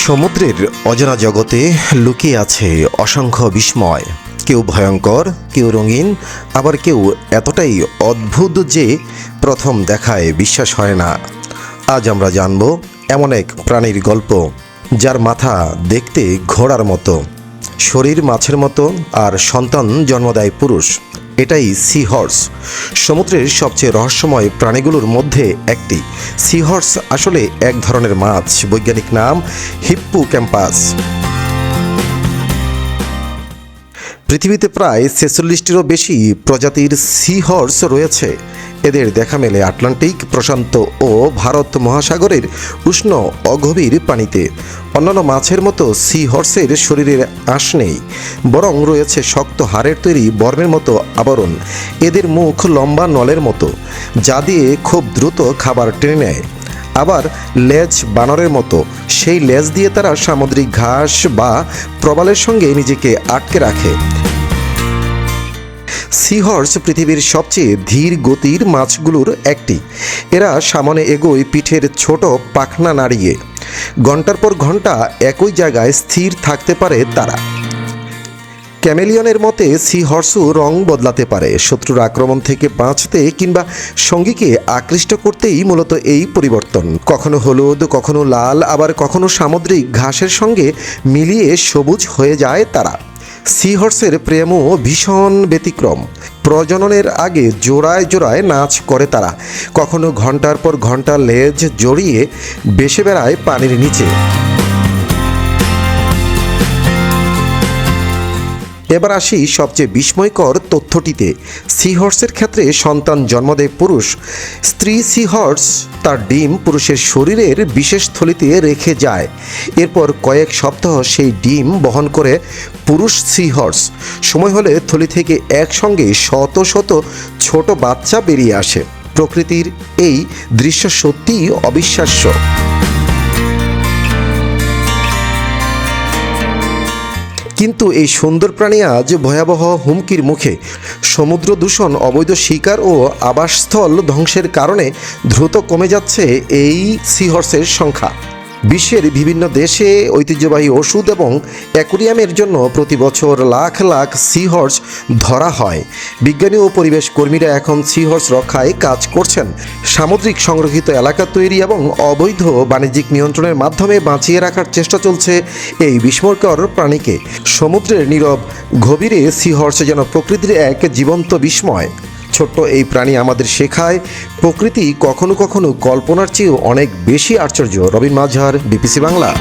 সমুদ্রের অজানা জগতে লুকিয়ে আছে অসংখ্য বিস্ময়। কেউ ভয়ঙ্কর, কেউ রঙিন, আবার কেউ এতটাই অদ্ভুত যে প্রথম দেখায় বিশ্বাস হয় না। আজ আমরা জানব এমন এক প্রাণীর গল্প যার মাথা দেখতে ঘোড়ার মতো, শরীর মাছের মতো, আর সন্তান জন্ম দেয় পুরুষ। এটাই সি হর্স, সমুদ্রের সবচেয়ে রহস্যময় প্রাণীগুলোর মধ্যে একটি। সি হর্স আসলে এক ধরনের মাছ, বৈজ্ঞানিক নাম হিপ্পোক্যাম্পাস। পৃথিবীতে প্রায় ৪৬টিরও বেশি প্রজাতির সি হর্স রয়েছে। এদের দেখা মেলে আটলান্টিক, প্রশান্ত ও ভারত মহাসাগরের উষ্ণ অগভীর পানিতে। অন্যান্য মাছের মতো সি হর্সের শরীরের আঁশ নেই, বরং রয়েছে শক্ত হাড়ের তৈরি বর্মের মতো আবরণ। এদের মুখ লম্বা নলের মতো, যা দিয়ে খুব দ্রুত খাবার টেনে নেয়। আবার লেজ বানরের মতো, সেই লেজ দিয়ে তারা সামুদ্রিক ঘাস বা প্রবালের সঙ্গে নিজেকে আটকে রাখে। সি হর্স পৃথিবীর সবচেয়ে ধীর গতির মাছগুলোর একটি। এরা সামনে এগোয় পিঠের ছোট পাখনা নাড়িয়ে। ঘন্টার পর ঘন্টা একই জায়গায় স্থির থাকতে পারে তারা। ক্যামেলিয়নের মতে সি হর্সও রং বদলাতে পারে, শত্রুর আক্রমণ থেকে বাঁচতে কিংবা সঙ্গীকে আকৃষ্ট করতেই মূলত এই পরিবর্তন। কখনো হলুদ, কখনো লাল, আবার কখনো সামুদ্রিক ঘাসের সঙ্গে মিলিয়ে সবুজ হয়ে যায় তারা। সি হর্সের প্রেমও ভীষণ ব্যতিক্রম। প্রজননের আগে জোড়ায় জোড়ায় নাচ করে তারা, কখনো ঘন্টার পর ঘন্টা লেজ জড়িয়ে ভেসে বেড়ায় পানির নিচে। এবার আসি সবচেয়ে বিস্ময়কর তথ্যটিতে। সি হর্সের ক্ষেত্রে সন্তান জন্ম দেয় পুরুষ। স্ত্রী সি হর্স তার ডিম পুরুষের শরীরের বিশেষ থলিতে রেখে যায়। এরপর কয়েক সপ্তাহ সেই ডিম বহন করে পুরুষ সি হর্স। সময় হলে থলি থেকে একসঙ্গে শত শত ছোট বাচ্চা বেরিয়ে আসে। প্রকৃতির এই দৃশ্য সত্যিই অবিশ্বাস্য। কিন্তু এই সুন্দর প্রাণী আজ ভয়াবহ হুমকির মুখে। সমুদ্র দূষণ, অবৈধ শিকার ও আবাসস্থল ধ্বংসের কারণে দ্রুত কমে যাচ্ছে এই সি হর্সের সংখ্যা। বিশ্বের বিভিন্ন দেশে ঐতিহ্যবাহী ওষুধ এবং অ্যাকুরিয়ামের জন্য প্রতি বছর লাখ লাখ সি হর্স ধরা হয়। বিজ্ঞানী ও পরিবেশ কর্মীরা এখন সি হর্স রক্ষায় কাজ করছেন। সামুদ্রিক সংরক্ষিত এলাকা তৈরি এবং অবৈধ বাণিজ্যিক নিয়ন্ত্রণের মাধ্যমে বাঁচিয়ে রাখার চেষ্টা চলছে এই বিস্ময়কর প্রাণীকে। সমুদ্রের নীরব গভীরে সি হর্স যেন প্রকৃতির এক জীবন্ত বিস্ময়। ছোট্ট এই প্রাণী আমাদের শেখায় প্রকৃতি কখনো কখনো কল্পনার চেয়েও অনেক বেশি আশ্চর্য। রবিন মাঝার, বিপিসি বাংলা।